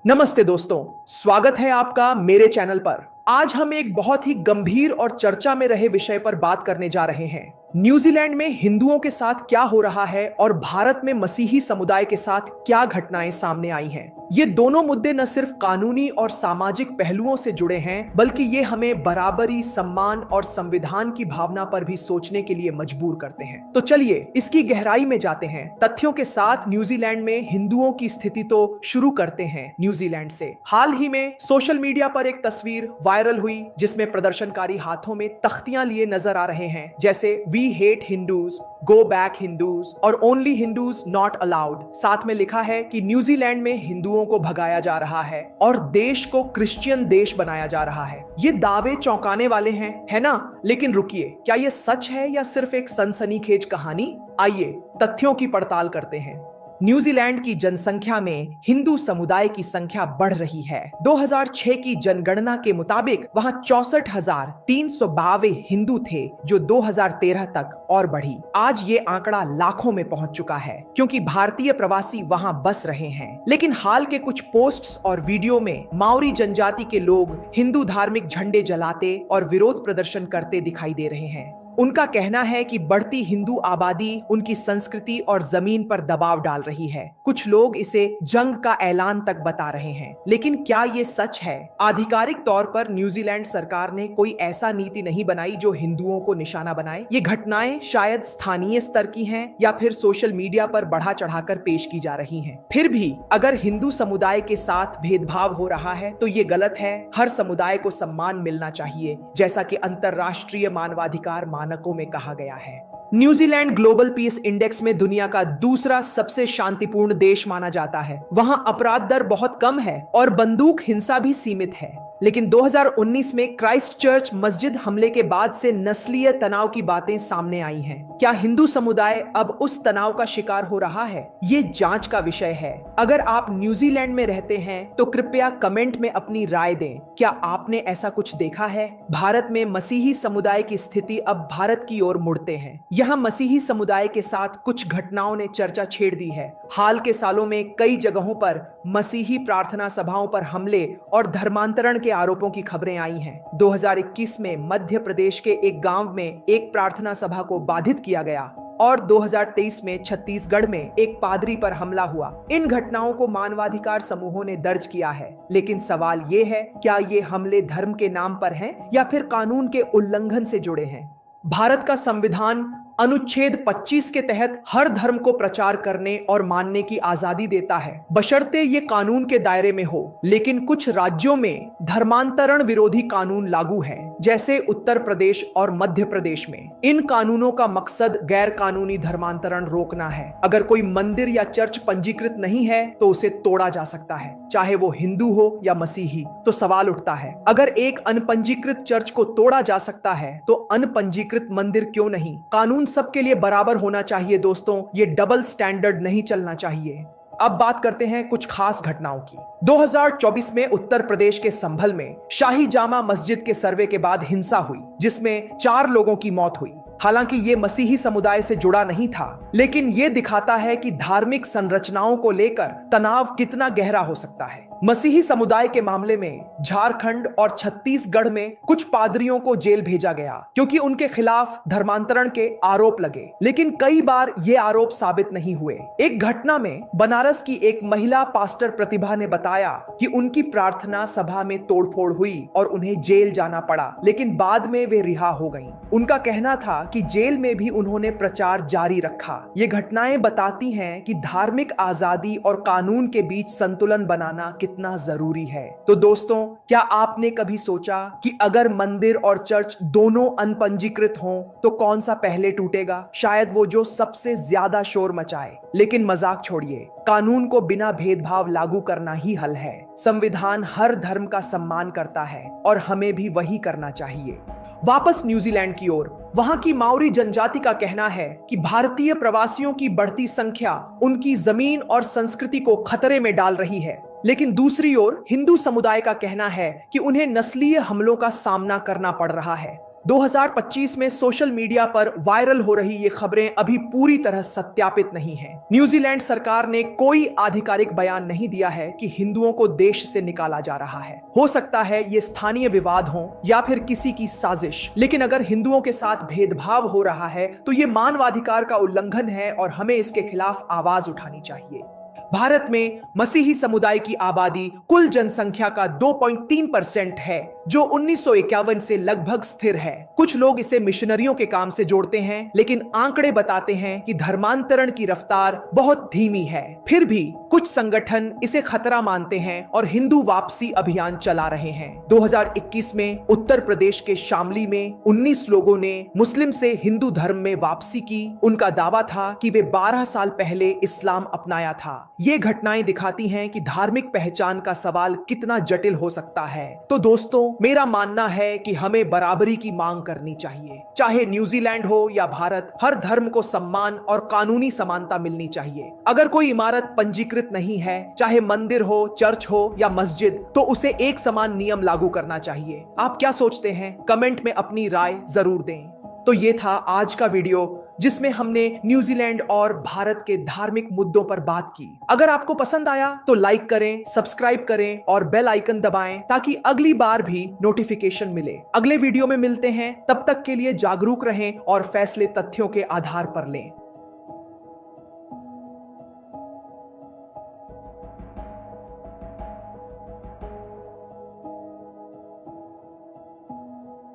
नमस्ते दोस्तों, स्वागत है आपका मेरे चैनल पर। आज हम एक बहुत ही गंभीर और चर्चा में रहे विषय पर बात करने जा रहे हैं। न्यूजीलैंड में हिंदुओं के साथ क्या हो रहा है और भारत में मसीही समुदाय के साथ क्या घटनाएं सामने आई हैं। ये दोनों मुद्दे न सिर्फ कानूनी और सामाजिक पहलुओं से जुड़े हैं, बल्कि ये हमें बराबरी, सम्मान और संविधान की भावना पर भी सोचने के लिए मजबूर करते हैं। तो चलिए इसकी गहराई में जाते हैं। तथ्यों के साथ न्यूजीलैंड में हिंदुओं की स्थिति तो शुरू करते हैं न्यूजीलैंड से। हाल ही में सोशल मीडिया पर एक तस्वीर वायरल हुई जिसमें प्रदर्शनकारी हाथों में तख्तियां लिए नजर आ रहे हैं, जैसे we hate Hindus, go back Hindus और ओनली हिंदूज नॉट अलाउड। साथ में लिखा है कि न्यूजीलैंड में हिंदुओं को भगाया जा रहा है और देश को क्रिश्चियन देश बनाया जा रहा है। ये दावे चौंकाने वाले हैं, है ना? लेकिन रुकिए, क्या ये सच है या सिर्फ एक सनसनीखेज कहानी? आइए तथ्यों की पड़ताल करते हैं। न्यूजीलैंड की जनसंख्या में हिंदू समुदाय की संख्या बढ़ रही है। 2006 की जनगणना के मुताबिक वहां 64,352 हिंदू थे, जो 2013 तक और बढ़ी। आज ये आंकड़ा लाखों में पहुंच चुका है, क्योंकि भारतीय प्रवासी वहां बस रहे हैं। लेकिन हाल के कुछ पोस्ट्स और वीडियो में माओरी जनजाति के लोग हिंदू धार्मिक झंडे जलाते और विरोध प्रदर्शन करते दिखाई दे रहे हैं। उनका कहना है कि बढ़ती हिंदू आबादी उनकी संस्कृति और जमीन पर दबाव डाल रही है। कुछ लोग इसे जंग का ऐलान तक बता रहे हैं। लेकिन क्या ये सच है? आधिकारिक तौर पर न्यूजीलैंड सरकार ने कोई ऐसा नीति नहीं बनाई जो हिंदुओं को निशाना बनाए। ये घटनाएं शायद स्थानीय स्तर की हैं या फिर सोशल मीडिया पर बढ़ा चढ़ाकर पेश की जा रही हैं। फिर भी अगर हिंदू समुदाय के साथ भेदभाव हो रहा है तो ये गलत है। हर समुदाय को सम्मान मिलना चाहिए, जैसा कि अंतरराष्ट्रीय मानवाधिकार मानकों में कहा गया है। न्यूजीलैंड ग्लोबल पीस इंडेक्स में दुनिया का दूसरा सबसे शांतिपूर्ण देश माना जाता है। वहां अपराध दर बहुत कम है और बंदूक हिंसा भी सीमित है। लेकिन 2019 में क्राइस्ट चर्च मस्जिद हमले के बाद से नस्लीय तनाव की बातें सामने आई हैं। क्या हिंदू समुदाय अब उस तनाव का शिकार हो रहा है? ये जांच का विषय है। अगर आप न्यूजीलैंड में रहते हैं तो कृपया कमेंट में अपनी राय दें। क्या आपने ऐसा कुछ देखा है? भारत में मसीही समुदाय की स्थिति अब भारत की ओर मुड़ते हैं। यहाँ मसीही समुदाय के साथ कुछ घटनाओं ने चर्चा छेड़ दी है। हाल के सालों में कई जगहों पर मसीही प्रार्थना सभाओं पर हमले और धर्मांतरण के आरोपों की खबरें आई हैं। 2021 में मध्य प्रदेश के एक गांव में एक प्रार्थना सभा को बाधित किया गया और 2023 में छत्तीसगढ़ में एक पादरी पर हमला हुआ। इन घटनाओं को मानवाधिकार समूहों ने दर्ज किया है। लेकिन सवाल ये है, क्या ये हमले धर्म के नाम पर हैं या फिर कानून के उल्लंघन से जुड़े हैं? भारत का संविधान अनुच्छेद 25 के तहत हर धर्म को प्रचार करने और मानने की आजादी देता है, बशर्ते ये कानून के दायरे में हो। लेकिन कुछ राज्यों में धर्मांतरण विरोधी कानून लागू हैं, जैसे उत्तर प्रदेश और मध्य प्रदेश में। इन कानूनों का मकसद गैर कानूनी धर्मांतरण रोकना है। अगर कोई मंदिर या चर्च पंजीकृत नहीं है तो उसे तोड़ा जा सकता है, चाहे वो हिंदू हो या मसीही। तो सवाल उठता है, अगर एक अनपंजीकृत चर्च को तोड़ा जा सकता है तो अनपंजीकृत मंदिर क्यों नहीं? कानून सबके लिए बराबर होना चाहिए दोस्तों। ये डबल स्टैंडर्ड नहीं चलना चाहिए। अब बात करते हैं कुछ खास घटनाओं की। 2024 में उत्तर प्रदेश के संभल में शाही जामा मस्जिद के सर्वे के बाद हिंसा हुई, जिसमें 4 लोगों की मौत हुई। हालांकि ये मसीही समुदाय से जुड़ा नहीं था, लेकिन ये दिखाता है कि धार्मिक संरचनाओं को लेकर तनाव कितना गहरा हो सकता है। मसीही समुदाय के मामले में झारखंड और छत्तीसगढ़ में कुछ पादरियों को जेल भेजा गया क्योंकि उनके खिलाफ धर्मांतरण के आरोप लगे, लेकिन कई बार ये आरोप साबित नहीं हुए। एक घटना में बनारस की एक महिला पास्टर प्रतिभा ने बताया कि उनकी प्रार्थना सभा में तोड़फोड़ हुई और उन्हें जेल जाना पड़ा, लेकिन बाद में वे रिहा हो गईं। उनका कहना था कि जेल में भी उन्होंने प्रचार जारी रखा। ये घटनाएं बताती हैं कि धार्मिक आजादी और कानून के बीच संतुलन बनाना कितना जरूरी है। तो दोस्तों, क्या आपने कभी सोचा कि अगर मंदिर और चर्च दोनों अनपंजीकृत हों तो कौन सा पहले टूटेगा? शायद वो जो सबसे ज्यादा शोर मचाए। लेकिन मजाक छोड़िए, कानून को बिना भेदभाव लागू करना ही हल है। संविधान हर धर्म का सम्मान करता है और हमें भी वही करना चाहिए। वापस न्यूजीलैंड की ओर, वहां की माओरी जनजाति का कहना है कि भारतीय प्रवासियों की बढ़ती संख्या उनकी जमीन और संस्कृति को खतरे में डाल रही है। लेकिन दूसरी ओर हिंदू समुदाय का कहना है कि उन्हें नस्लीय हमलों का सामना करना पड़ रहा है। 2025 में सोशल मीडिया पर वायरल हो रही ये खबरें अभी पूरी तरह सत्यापित नहीं हैं। न्यूजीलैंड सरकार ने कोई आधिकारिक बयान नहीं दिया है कि हिंदुओं को देश से निकाला जा रहा है। हो सकता है ये स्थानीय विवाद हो या फिर किसी की साजिश, लेकिन अगर हिंदुओं के साथ भेदभाव हो रहा है तो ये मानवाधिकार का उल्लंघन है और हमें इसके खिलाफ आवाज उठानी चाहिए। भारत में मसीही समुदाय की आबादी कुल जनसंख्या का 2.3% है, जो 1951 से लगभग स्थिर है। कुछ लोग इसे मिशनरियों के काम से जोड़ते हैं, लेकिन आंकड़े बताते हैं कि धर्मांतरण की रफ्तार बहुत धीमी है। फिर भी कुछ संगठन इसे खतरा मानते हैं और हिंदू वापसी अभियान चला रहे हैं। 2021 में उत्तर प्रदेश के शामली में 19 लोगों ने मुस्लिम से हिंदू धर्म में वापसी की। उनका दावा था कि वे 12 साल पहले इस्लाम अपनाया था। ये घटनाएं दिखाती हैं कि धार्मिक पहचान का सवाल कितना जटिल हो सकता है। तो दोस्तों, मेरा मानना है कि हमें बराबरी की मांग करनी चाहिए। चाहे न्यूजीलैंड हो या भारत, हर धर्म को सम्मान और कानूनी समानता मिलनी चाहिए। अगर कोई इमारत पंजीकृत नहीं है, चाहे मंदिर हो, चर्च हो या मस्जिद, तो उसे एक समान नियम लागू करना चाहिए। आप क्या सोचते हैं? कमेंट में अपनी राय जरूर दें। तो ये था आज का वीडियो, जिसमें हमने न्यूजीलैंड और भारत के धार्मिक मुद्दों पर बात की। अगर आपको पसंद आया तो लाइक करें, सब्सक्राइब करें और बेल आइकन दबाएं ताकि अगली बार भी नोटिफिकेशन मिले। अगले वीडियो में मिलते हैं, तब तक के लिए जागरूक रहें और फैसले तथ्यों के आधार पर लें।